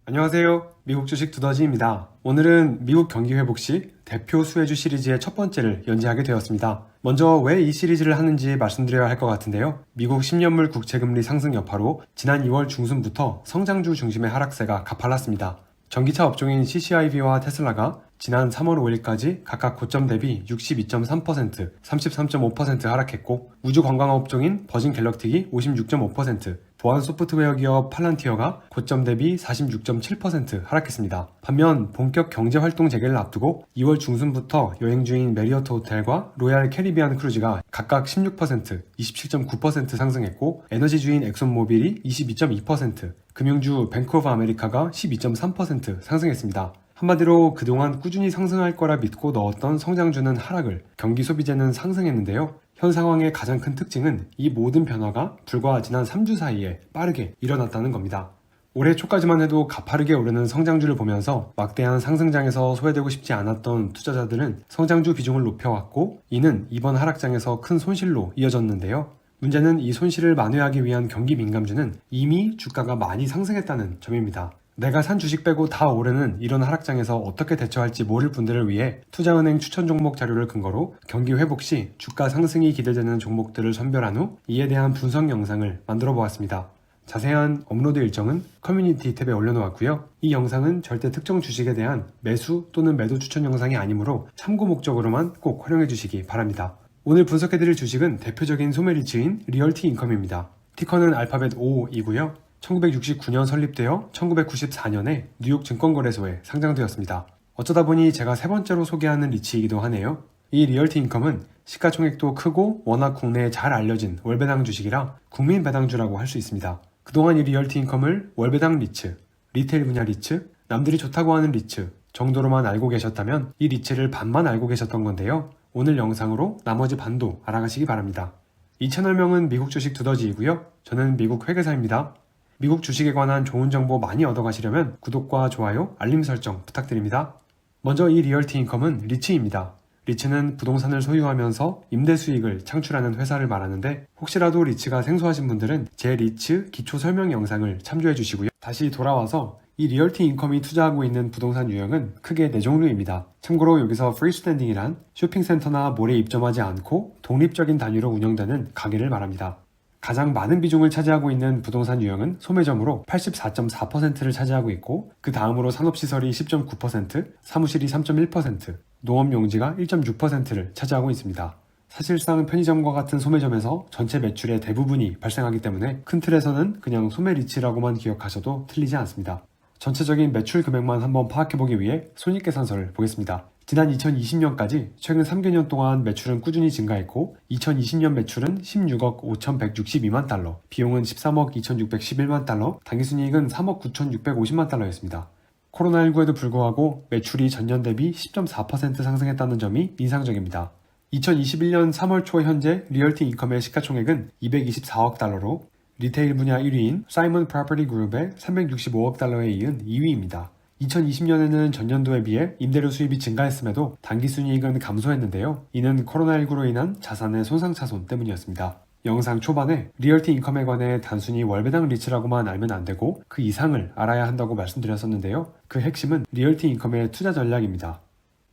안녕하세요. 미국 주식 두더지입니다. 오늘은 미국 경기 회복 시 대표 수혜주 시리즈의 첫 번째를 연재하게 되었습니다. 먼저 왜 이 시리즈를 하는지 말씀드려야 할 것 같은데요. 미국 10년물 국채금리 상승 여파로 지난 2월 중순부터 성장주 중심의 하락세가 가팔랐습니다. 전기차 업종인 CCIB와 테슬라가 지난 3월 5일까지 각각 고점 대비 62.3%, 33.5% 하락했고, 우주 관광 업종인 버진 갤럭틱이 56.5%, 보안 소프트웨어 기업 팔란티어가 고점 대비 46.7% 하락했습니다. 반면 본격 경제 활동 재개를 앞두고 2월 중순부터 여행주인 메리어트 호텔과 로얄 캐리비안 크루즈가 각각 16%, 27.9% 상승했고, 에너지주인 엑손모빌이 22.2%, 금융주 뱅크 오브 아메리카가 12.3% 상승했습니다. 한마디로 그동안 꾸준히 상승할 거라 믿고 넣었던 성장주는 하락을, 경기 소비재는 상승했는데요. 현 상황의 가장 큰 특징은 이 모든 변화가 불과 지난 3주 사이에 빠르게 일어났다는 겁니다. 올해 초까지만 해도 가파르게 오르는 성장주를 보면서 막대한 상승장에서 소외되고 싶지 않았던 투자자들은 성장주 비중을 높여왔고, 이는 이번 하락장에서 큰 손실로 이어졌는데요. 문제는 이 손실을 만회하기 위한 경기 민감주는 이미 주가가 많이 상승했다는 점입니다. 내가 산 주식 빼고 다 오르는 이런 하락장에서 어떻게 대처할지 모를 분들을 위해 투자은행 추천 종목 자료를 근거로 경기 회복 시 주가 상승이 기대되는 종목들을 선별한 후 이에 대한 분석 영상을 만들어 보았습니다. 자세한 업로드 일정은 커뮤니티 탭에 올려놓았고요. 이 영상은 절대 특정 주식에 대한 매수 또는 매도 추천 영상이 아니므로 참고 목적으로만 꼭 활용해 주시기 바랍니다. 오늘 분석해드릴 주식은 대표적인 소매리츠인 리얼티 인컴입니다. 티커는 알파벳 O이고요. 1969년 설립되어 1994년에 뉴욕 증권거래소에 상장되었습니다. 어쩌다 보니 제가 세 번째로 소개하는 리츠이기도 하네요. 이 리얼티 인컴은 시가총액도 크고 워낙 국내에 잘 알려진 월배당 주식이라 국민 배당주라고 할 수 있습니다. 그동안 이 리얼티 인컴을 월배당 리츠, 리테일 분야 리츠, 남들이 좋다고 하는 리츠 정도로만 알고 계셨다면 이 리츠를 반만 알고 계셨던 건데요. 오늘 영상으로 나머지 반도 알아가시기 바랍니다. 이 채널명은 미국 주식 두더지이고요. 저는 미국 회계사입니다. 미국 주식에 관한 좋은 정보 많이 얻어가시려면 구독과 좋아요, 알림 설정 부탁드립니다. 먼저 이 리얼티 인컴은 리츠입니다. 리츠는 부동산을 소유하면서 임대 수익을 창출하는 회사를 말하는데, 혹시라도 리츠가 생소하신 분들은 제 리츠 기초 설명 영상을 참조해 주시고요. 다시 돌아와서 이 리얼티 인컴이 투자하고 있는 부동산 유형은 크게 4종류입니다. 참고로 여기서 프리스탠딩이란 쇼핑센터나 몰에 입점하지 않고 독립적인 단위로 운영되는 가게를 말합니다. 가장 많은 비중을 차지하고 있는 부동산 유형은 소매점으로 84.4%를 차지하고 있고, 그 다음으로 산업시설이 10.9%, 사무실이 3.1%, 농업용지가 1.6%를 차지하고 있습니다. 사실상 편의점과 같은 소매점에서 전체 매출의 대부분이 발생하기 때문에 큰 틀에서는 그냥 소매리츠라고만 기억하셔도 틀리지 않습니다. 전체적인 매출 금액만 한번 파악해보기 위해 손익계산서를 보겠습니다. 지난 2020년까지 최근 3개년 동안 매출은 꾸준히 증가했고, 2020년 매출은 16억 5,162만 달러, 비용은 13억 2,611만 달러, 당기순이익은 3억 9,650만 달러였습니다. 코로나19에도 불구하고 매출이 전년 대비 10.4% 상승했다는 점이 인상적입니다. 2021년 3월 초 현재 리얼티 인컴의 시가총액은 224억 달러로 리테일 분야 1위인 사이먼 프로퍼티 그룹의 365억 달러에 이은 2위입니다. 2020년에는 전년도에 비해 임대료 수입이 증가했음에도 당기순이익은 감소했는데요. 이는 코로나19로 인한 자산의 손상차손 때문이었습니다. 영상 초반에 리얼티 인컴에 관해 단순히 월배당 리츠라고만 알면 안 되고 그 이상을 알아야 한다고 말씀드렸었는데요. 그 핵심은 리얼티 인컴의 투자 전략입니다.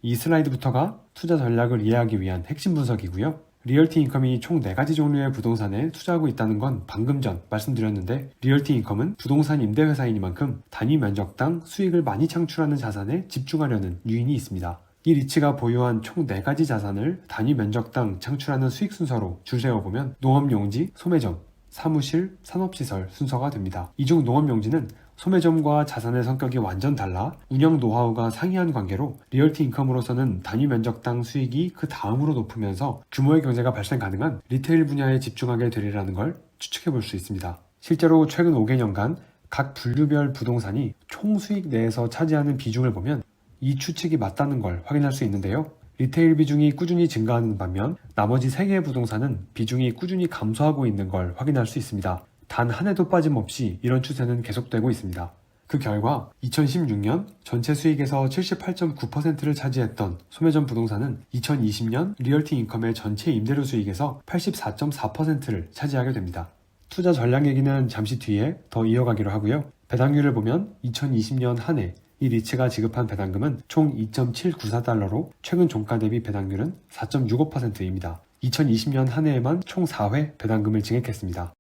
이 슬라이드부터가 투자 전략을 이해하기 위한 핵심 분석이고요. 리얼티 인컴이 총 4가지 종류의 부동산에 투자하고 있다는 건 방금 전 말씀드렸는데, 리얼티 인컴은 부동산 임대회사이니만큼 단위 면적당 수익을 많이 창출하는 자산에 집중하려는 유인이 있습니다. 이 리츠가 보유한 총 4가지 자산을 단위 면적당 창출하는 수익 순서로 줄 세워보면 농업용지, 소매점, 사무실, 산업시설 순서가 됩니다. 이 중 농업용지는 소매점과 자산의 성격이 완전 달라 운영 노하우가 상이한 관계로 리얼티 인컴으로서는 단위 면적당 수익이 그 다음으로 높으면서 규모의 경제가 발생 가능한 리테일 분야에 집중하게 되리라는 걸 추측해 볼 수 있습니다. 실제로 최근 5개년간 각 분류별 부동산이 총 수익 내에서 차지하는 비중을 보면 이 추측이 맞다는 걸 확인할 수 있는데요. 리테일 비중이 꾸준히 증가하는 반면 나머지 3개의 부동산은 비중이 꾸준히 감소하고 있는 걸 확인할 수 있습니다. 단 한 해도 빠짐없이 이런 추세는 계속되고 있습니다. 그 결과 2016년 전체 수익에서 78.9%를 차지했던 소매점 부동산은 2020년 리얼티 인컴의 전체 임대료 수익에서 84.4%를 차지하게 됩니다. 투자 전략 얘기는 잠시 뒤에 더 이어가기로 하고요. 배당률을 보면 2020년 한 해 이 리츠가 지급한 배당금은 총 2.794달러로 최근 종가 대비 배당률은 4.65%입니다. 2020년 한 해에만 총 4회 배당금을 증액했습니다.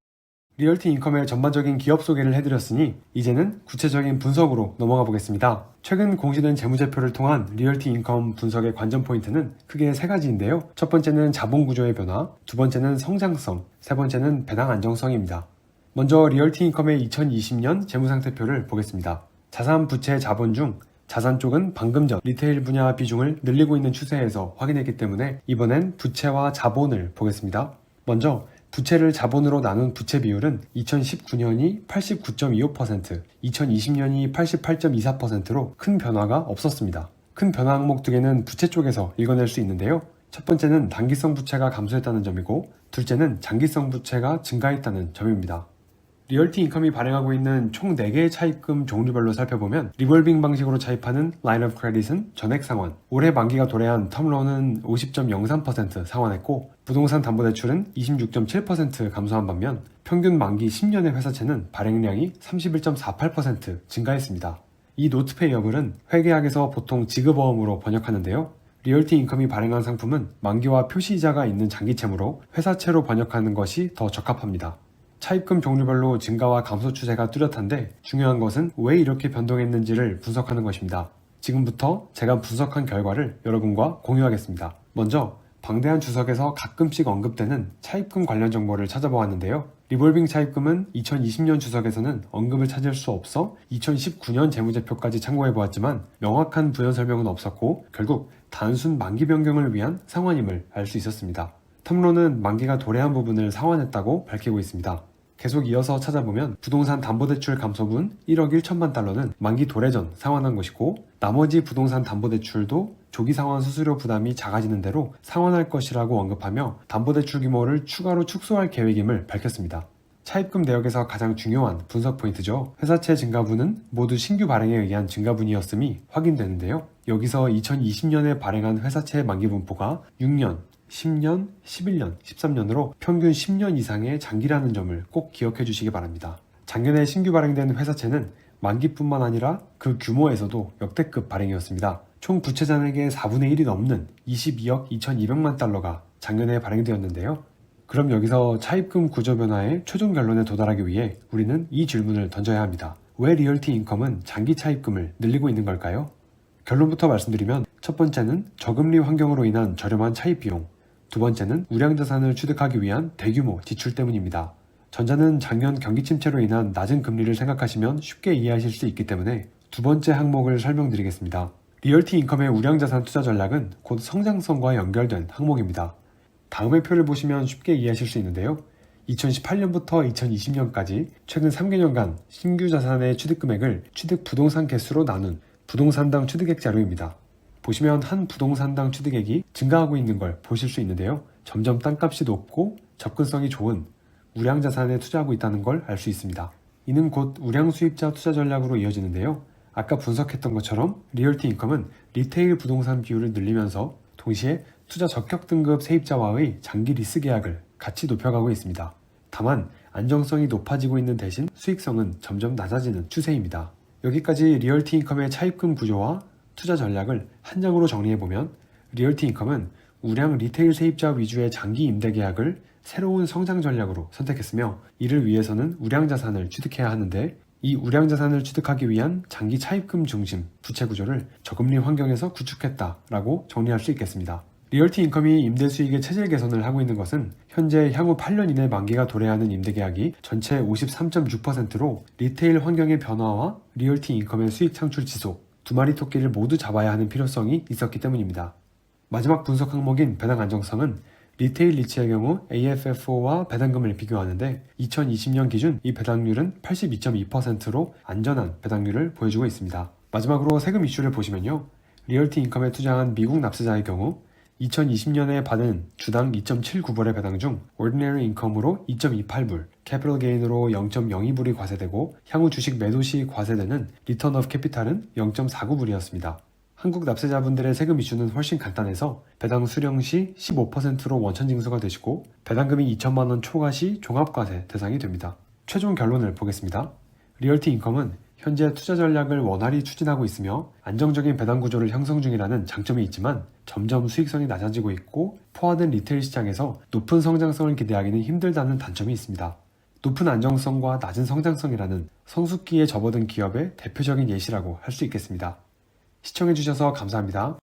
리얼티 인컴의 전반적인 기업 소개를 해드렸으니 이제는 구체적인 분석으로 넘어가 보겠습니다. 최근 공시된 재무제표를 통한 리얼티 인컴 분석의 관전 포인트는 크게 세 가지인데요. 첫 번째는 자본 구조의 변화, 두 번째는 성장성, 세 번째는 배당 안정성입니다. 먼저 리얼티 인컴의 2020년 재무상태표를 보겠습니다. 자산, 부채, 자본 중 자산 쪽은 방금 전 리테일 분야 비중을 늘리고 있는 추세에서 확인했기 때문에 이번엔 부채와 자본을 보겠습니다. 먼저 부채를 자본으로 나눈 부채 비율은 2019년이 89.25%, 2020년이 88.24%로 큰 변화가 없었습니다. 큰 변화 항목 두 개는 부채 쪽에서 읽어낼 수 있는데요. 첫 번째는 단기성 부채가 감소했다는 점이고, 둘째는 장기성 부채가 증가했다는 점입니다. 리얼티 인컴이 발행하고 있는 총 4개의 차입금 종류별로 살펴보면 리볼빙 방식으로 차입하는 라인 오브 크레딧은 전액 상환, 올해 만기가 도래한 텀론은 50.03% 상환했고 부동산 담보대출은 26.7% 감소한 반면 평균 만기 10년의 회사채는 발행량이 31.48% 증가했습니다. 이 노트페이어블은 회계학에서 보통 지급어음으로 번역하는데요. 리얼티 인컴이 발행한 상품은 만기와 표시이자가 있는 장기채무로 회사채로 번역하는 것이 더 적합합니다. 차입금 종류별로 증가와 감소 추세가 뚜렷한데 중요한 것은 왜 이렇게 변동했는지를 분석하는 것입니다. 지금부터 제가 분석한 결과를 여러분과 공유하겠습니다. 먼저 방대한 주석에서 가끔씩 언급되는 차입금 관련 정보를 찾아보았는데요. 리볼빙 차입금은 2020년 주석에서는 언급을 찾을 수 없어 2019년 재무제표까지 참고해보았지만 명확한 부연 설명은 없었고 결국 단순 만기 변경을 위한 상환임을 알 수 있었습니다. 텀론은 만기가 도래한 부분을 상환했다고 밝히고 있습니다. 계속 이어서 찾아보면 부동산 담보대출 감소분 1억 1천만 달러는 만기 도래 전 상환한 것이고 나머지 부동산 담보대출도 조기 상환 수수료 부담이 작아지는 대로 상환할 것이라고 언급하며 담보대출 규모를 추가로 축소할 계획임을 밝혔습니다. 차입금 내역에서 가장 중요한 분석 포인트죠. 회사채 증가분은 모두 신규 발행에 의한 증가분이었음이 확인되는데요. 여기서 2020년에 발행한 회사채 만기 분포가 6년, 10년, 11년, 13년으로 평균 10년 이상의 장기라는 점을 꼭 기억해 주시기 바랍니다. 작년에 신규 발행된 회사채는 만기뿐만 아니라 그 규모에서도 역대급 발행이었습니다. 총 부채 잔액의 4분의 1이 넘는 22억 2200만 달러가 작년에 발행되었는데요. 그럼 여기서 차입금 구조 변화의 최종 결론에 도달하기 위해 우리는 이 질문을 던져야 합니다. 왜 리얼티 인컴은 장기 차입금을 늘리고 있는 걸까요? 결론부터 말씀드리면 첫 번째는 저금리 환경으로 인한 저렴한 차입 비용, 두 번째는 우량자산을 취득하기 위한 대규모 지출 때문입니다. 전자는 작년 경기 침체로 인한 낮은 금리를 생각하시면 쉽게 이해하실 수 있기 때문에 두 번째 항목을 설명드리겠습니다. 리얼티 인컴의 우량자산 투자 전략은 곧 성장성과 연결된 항목입니다. 다음의 표를 보시면 쉽게 이해하실 수 있는데요. 2018년부터 2020년까지 최근 3개년간 신규 자산의 취득 금액을 취득 부동산 개수로 나눈 부동산당 취득액 자료입니다. 보시면 한 부동산당 취득액이 증가하고 있는 걸 보실 수 있는데요. 점점 땅값이 높고 접근성이 좋은 우량자산에 투자하고 있다는 걸 알 수 있습니다. 이는 곧 우량수입자 투자 전략으로 이어지는데요. 아까 분석했던 것처럼 리얼티 인컴은 리테일 부동산 비율을 늘리면서 동시에 투자 적격 등급 세입자와의 장기 리스 계약을 같이 높여가고 있습니다. 다만 안정성이 높아지고 있는 대신 수익성은 점점 낮아지는 추세입니다. 여기까지 리얼티 인컴의 차입금 구조와 투자 전략을 한 장으로 정리해보면 리얼티 인컴은 우량 리테일 세입자 위주의 장기 임대 계약을 새로운 성장 전략으로 선택했으며 이를 위해서는 우량자산을 취득해야 하는데 이 우량자산을 취득하기 위한 장기 차입금 중심 부채 구조를 저금리 환경에서 구축했다라고 정리할 수 있겠습니다. 리얼티 인컴이 임대 수익의 체질 개선을 하고 있는 것은 현재 향후 8년 이내 만기가 도래하는 임대 계약이 전체 53.6%로 리테일 환경의 변화와 리얼티 인컴의 수익 창출 지속 두 마리 토끼를 모두 잡아야 하는 필요성이 있었기 때문입니다. 마지막 분석 항목인 배당 안정성은 리테일 리츠의 경우 AFFO와 배당금을 비교하는데 2020년 기준 이 배당률은 82.2%로 안전한 배당률을 보여주고 있습니다. 마지막으로 세금 이슈를 보시면요. 리얼티 인컴에 투자한 미국 납세자의 경우 2020년에 받은 주당 2.79불의 배당 중 Ordinary Income으로 2.28불, Capital Gain으로 0.02불이 과세되고 향후 주식 매도 시 과세되는 Return of Capital은 0.49불이었습니다. 한국 납세자분들의 세금 이슈는 훨씬 간단해서 배당 수령 시 15%로 원천 징수가 되시고 배당금이 2천만 원 초과 시 종합과세 대상이 됩니다. 최종 결론을 보겠습니다. 리얼티 인컴은 현재 투자 전략을 원활히 추진하고 있으며 안정적인 배당 구조를 형성 중이라는 장점이 있지만 점점 수익성이 낮아지고 있고 포화된 리테일 시장에서 높은 성장성을 기대하기는 힘들다는 단점이 있습니다. 높은 안정성과 낮은 성장성이라는 성숙기에 접어든 기업의 대표적인 예시라고 할 수 있겠습니다. 시청해주셔서 감사합니다.